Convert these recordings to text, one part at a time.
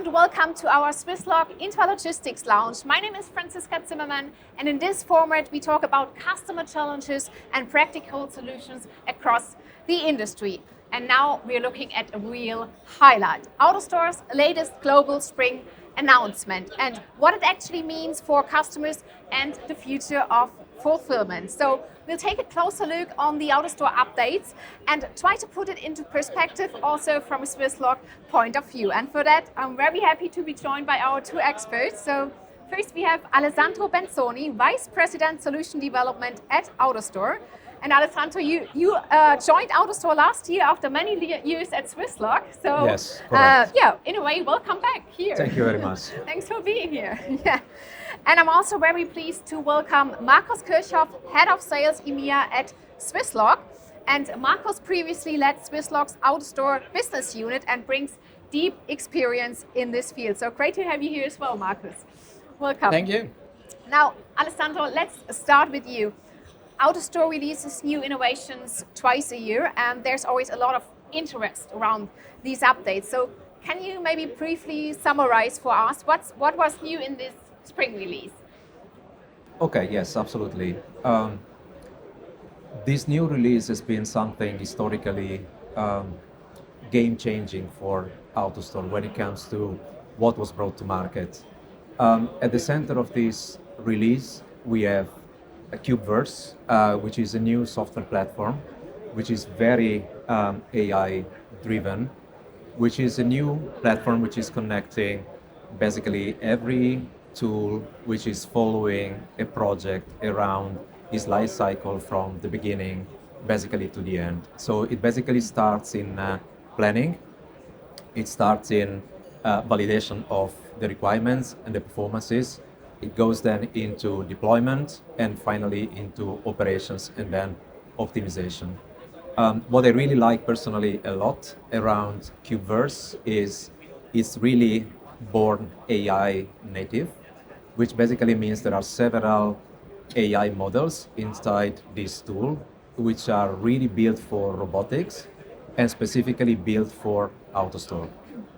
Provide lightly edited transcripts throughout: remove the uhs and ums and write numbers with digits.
and welcome to our Swisslog Intralogistics Lounge. My name is Franziska Zimmermann, and in this format we talk about customer challenges and practical solutions across the industry. And now we're looking at a real highlight, AutoStore's latest global spring announcement and what it actually means for customers and the future of fulfillment. So we'll take a closer look on the AutoStore updates and try to put it into perspective also from a Swisslog point of view. And for that, I'm very happy to be joined by our two experts. So first we have Alessandro Benzoni, Vice President Solution Development at AutoStore. And Alessandro, you joined AutoStore last year after many years at Swisslog. So yes, correct. In a way, welcome back here. Thank you very much. Thanks for being here. Yeah. And I'm also very pleased to welcome Markus Kirchhoff, Head of Sales EMEA at Swisslog. And Markus previously led Swisslog's AutoStore business unit and brings deep experience in this field. So great to have you here as well, Markus. Welcome. Thank you. Now, Alessandro, let's start with you. AutoStore releases new innovations twice a year, and there's always a lot of interest around these updates. So can you maybe briefly summarize for us what was new in this spring release? Okay, yes, absolutely. This new release has been something historically game-changing for AutoStore when it comes to what was brought to market. At the center of this release, we have Cubeverse, which is a new software platform, which is very AI-driven, which is a new platform which is connecting basically every tool which is following a project around its life cycle from the beginning basically to the end. So it basically starts in planning, it starts in validation of the requirements and the performances. It goes then into deployment and finally into operations and then optimization. What I really like personally a lot around Cubeverse is it's really born AI native, which basically means there are several AI models inside this tool, which are really built for robotics and specifically built for AutoStore.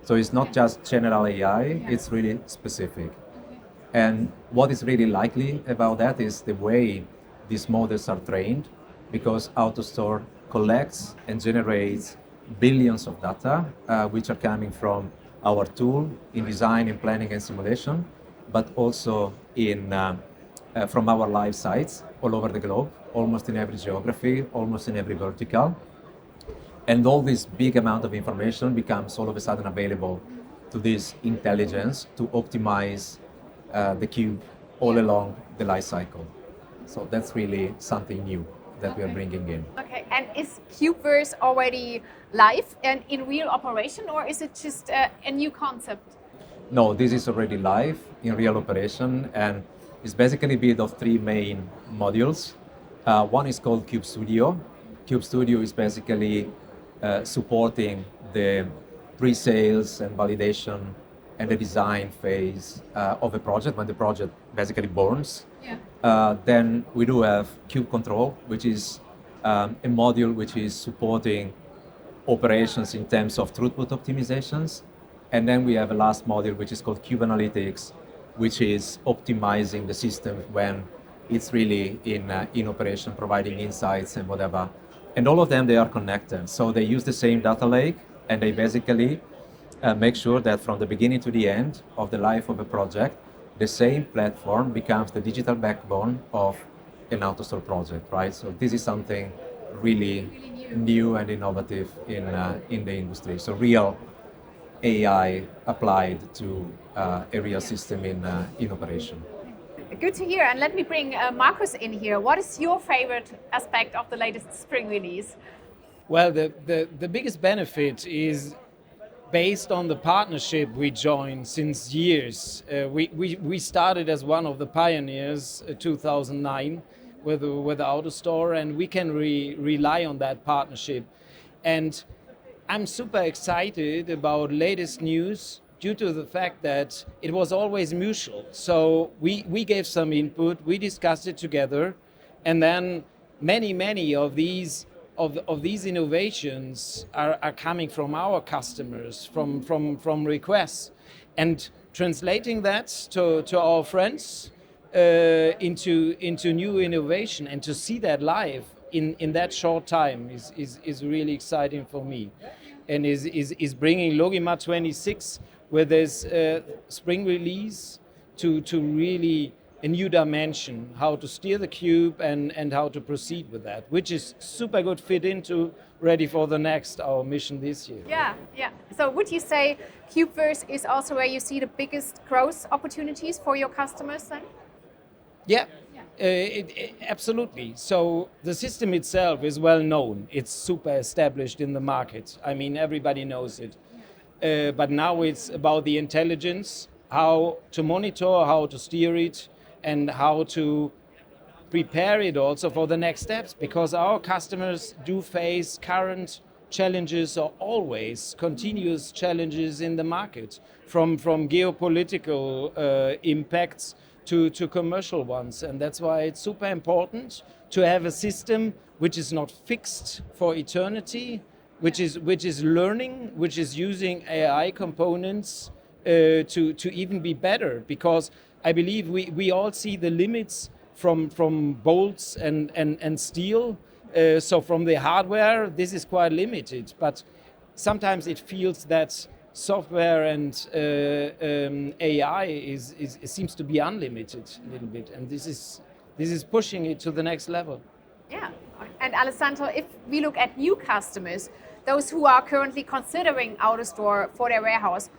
So it's not just general AI, it's really specific. And what is really likely about that is the way these models are trained, because AutoStore collects and generates billions of data, which are coming from our tool in design, in planning and simulation, but also from our live sites all over the globe, almost in every geography, almost in every vertical. And all this big amount of information becomes all of a sudden available to this intelligence to optimize the cube all along the life cycle. So that's really something new that we are bringing in. Okay, and is Cubeverse already live and in real operation, or is it just a new concept? No, this is already live in real operation, and it's basically built of three main modules. One is called Cube Studio. Cube Studio is basically supporting the pre-sales and validation and the design phase of a project when the project basically burns. Yeah. Then we do have Cube Control, which is a module which is supporting operations in terms of throughput optimizations. And then we have a last module which is called Cube Analytics, which is optimizing the system when it's really in operation, providing insights and whatever. And all of them, they are connected. So they use the same data lake, and they basically make sure that from the beginning to the end of the life of a project, the same platform becomes the digital backbone of an AutoStore project, right? So this is something really new and innovative in the industry. So real AI applied to a real system in operation. Good to hear. And let me bring Markus in here. What is your favorite aspect of the latest spring release? Well, the biggest benefit is based on the partnership we joined since years. We started as one of the pioneers 2009 with AutoStore, and we can rely on that partnership. And I'm super excited about latest news due to the fact that it was always mutual. So we gave some input, we discussed it together, and then many of these innovations are coming from our customers, from requests. and translating that to our friends into new innovation, and to see that live in that short time is really exciting for me, and is bringing Logima 26 with this spring release to really a new dimension, how to steer the cube and how to proceed with that, which is super good fit into ready for the next our mission this year. Yeah. So would you say Cubeverse is also where you see the biggest growth opportunities for your customers then? Yeah, absolutely. So the system itself is well known. It's super established in the market. I mean, everybody knows it. But now it's about the intelligence, how to monitor, how to steer it, and how to prepare it also for the next steps, because our customers do face current challenges, or always continuous challenges in the market, from geopolitical impacts to commercial ones. And that's why it's super important to have a system which is not fixed for eternity, which is learning, which is using AI components to even be better, because I believe we all see the limits from bolts and steel. So from the hardware, this is quite limited, but sometimes it feels that software and AI seems to be unlimited a little bit, and this is pushing it to the next level. Yeah, and Alessandro, if we look at new customers, those who are currently considering AutoStore for their warehouse,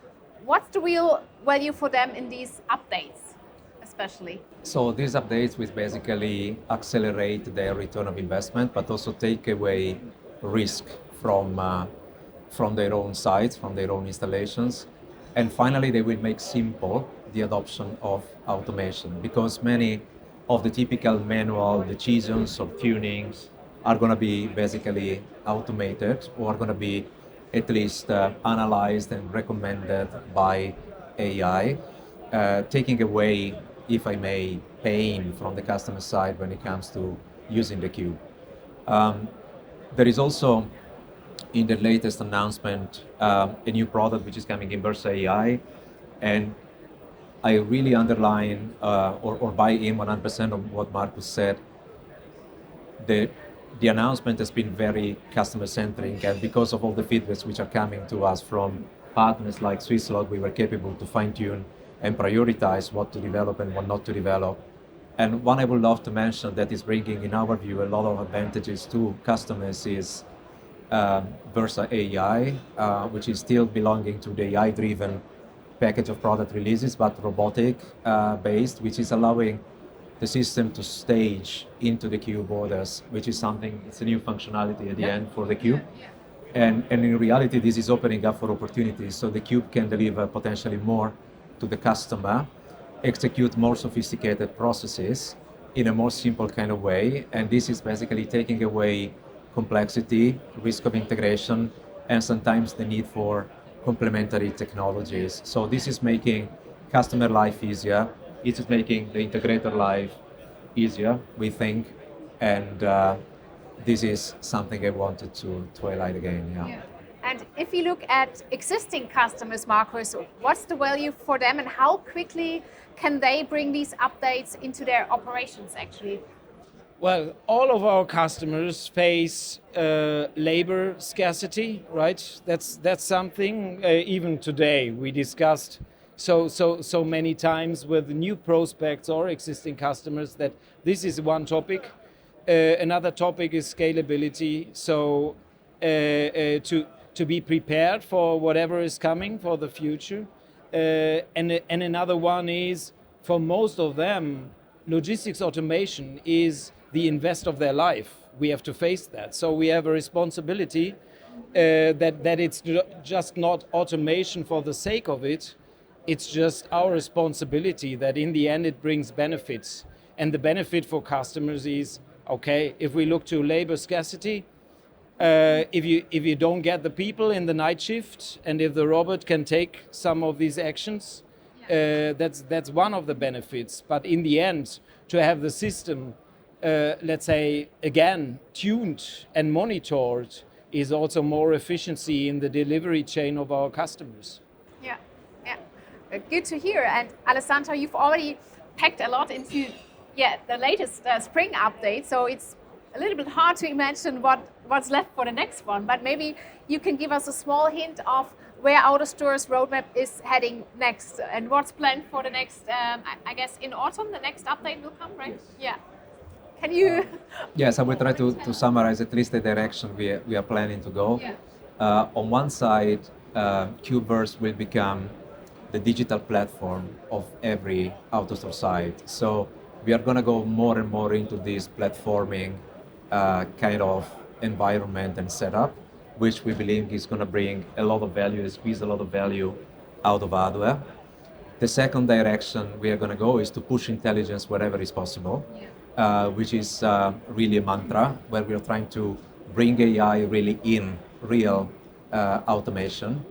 what's the real value for them in these updates, especially? So these updates will basically accelerate their return of investment, but also take away risk from their own sites, from their own installations. And finally, they will make simple the adoption of automation, because many of the typical manual decisions or tunings are going to be basically automated, or are going to be at least analyzed and recommended by AI, taking away, if I may, pain from the customer side when it comes to using the cube. There is also, in the latest announcement, a new product which is coming in Versa AI, and I really underline or buy in 100% of what Markus said. The announcement has been very customer-centric, and because of all the feedbacks which are coming to us from partners like Swisslog, we were capable to fine-tune and prioritize what to develop and what not to develop. And one I would love to mention that is bringing, in our view, a lot of advantages to customers is Versa AI, which is still belonging to the AI-driven package of product releases, but robotic-based, which is allowing the system to stage into the cube orders, which is something, it's a new functionality at the end for the cube. And in reality, this is opening up for opportunities, so the cube can deliver potentially more to the customer, execute more sophisticated processes in a more simple kind of way, and this is basically taking away complexity, risk of integration, and sometimes the need for complementary technologies. So this is making customer life easier, it is making the integrator life easier, we think, and this is something I wanted to highlight again. Yeah. And if you look at existing customers, Markus, what's the value for them, and how quickly can they bring these updates into their operations actually? Well, all of our customers face labor scarcity, right? That's something even today we discussed so many times with new prospects or existing customers, that this is one topic. Another topic is scalability. So to be prepared for whatever is coming for the future. And another one is, for most of them, logistics automation is the invest of their life. We have to face that. So we have a responsibility that it's just not automation for the sake of it. It's just our responsibility that in the end it brings benefits. And the benefit for customers is, okay, if we look to labor scarcity, if you don't get the people in the night shift, and if the robot can take some of these actions, that's one of the benefits. But in the end, to have the system, let's say, again, tuned and monitored, is also more efficiency in the delivery chain of our customers. Yeah. Good to hear. And Alessandro, you've already packed a lot into the latest spring update, so it's a little bit hard to imagine what's left for the next one, but maybe you can give us a small hint of where AutoStore's roadmap is heading next and what's planned for the next, I guess in autumn, the next update will come, right? Yeah. Can you? Yes, I will try to summarize at least the direction we are planning to go. Yeah. On one side, Cubeverse will become the digital platform of every AutoStore site. So we are going to go more and more into this platforming kind of environment and setup, which we believe is going to bring a lot of value, squeeze a lot of value out of hardware. The second direction we are going to go is to push intelligence wherever is possible, which is really a mantra, where we are trying to bring AI really in real automation.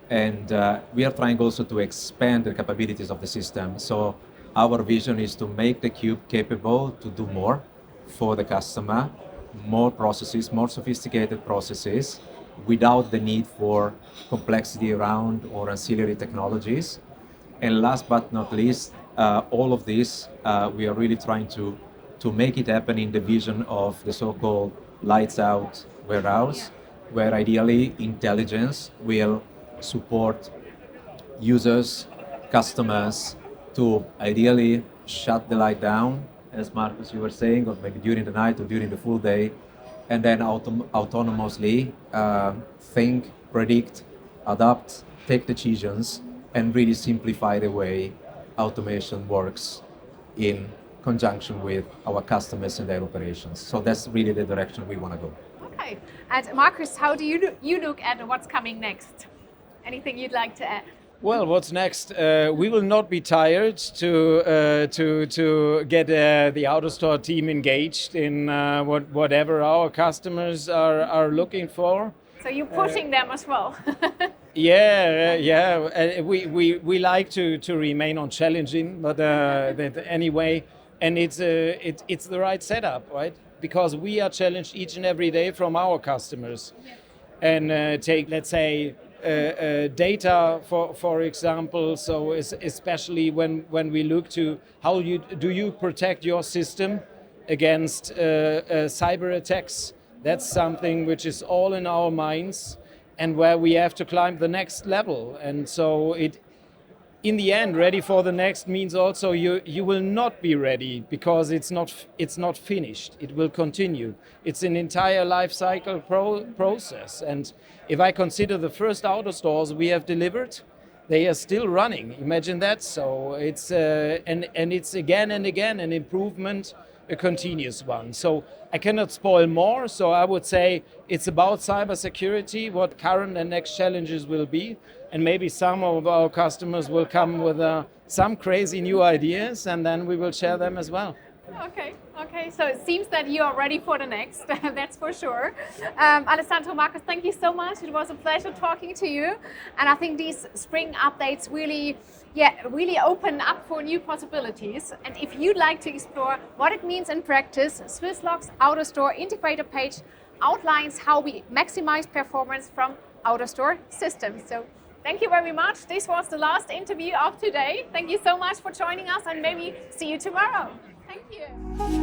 And we are trying also to expand the capabilities of the system. So our vision is to make the Cube capable to do more for the customer, more processes, more sophisticated processes, without the need for complexity around or ancillary technologies. And last but not least, all of this, we are really trying to make it happen in the vision of the so-called lights out warehouse, where ideally intelligence will support users, customers, to ideally shut the light down, as Markus, you were saying, or maybe during the night or during the full day, and then autonomously think, predict, adapt, take decisions, and really simplify the way automation works in conjunction with our customers and their operations. So that's really the direction we want to go. Okay. And Markus, how do you look at what's coming next? Anything you'd like to add? Well, what's next? We will not be tired to get the AutoStore team engaged in whatever our customers are looking for. So you're pushing them as well. Yeah. We like to remain on challenging, but anyway, and it's the right setup, right? Because we are challenged each and every day from our customers, and take, let's say, data for example. So especially when we look to how do you protect your system against cyber attacks. That's something which is all in our minds, and where we have to climb the next level. And so in the end, ready for the next means also you will not be ready, because it's not finished. It will continue. It's an entire life cycle process. And if I consider the first AutoStores we have delivered, they are still running. Imagine that. So it's and it's again and again an improvement, a continuous one. So I cannot spoil more. So I would say it's about cybersecurity, what current and next challenges will be. And maybe some of our customers will come with some crazy new ideas, and then we will share them as well. Okay. So it seems that you are ready for the next, that's for sure. Alessandro, Markus, thank you so much. It was a pleasure talking to you. And I think these spring updates really open up for new possibilities. And if you'd like to explore what it means in practice, Swisslog's AutoStore integrator page outlines how we maximize performance from AutoStore systems. So thank you very much. This was the last interview of today. Thank you so much for joining us, and maybe see you tomorrow. Thank you.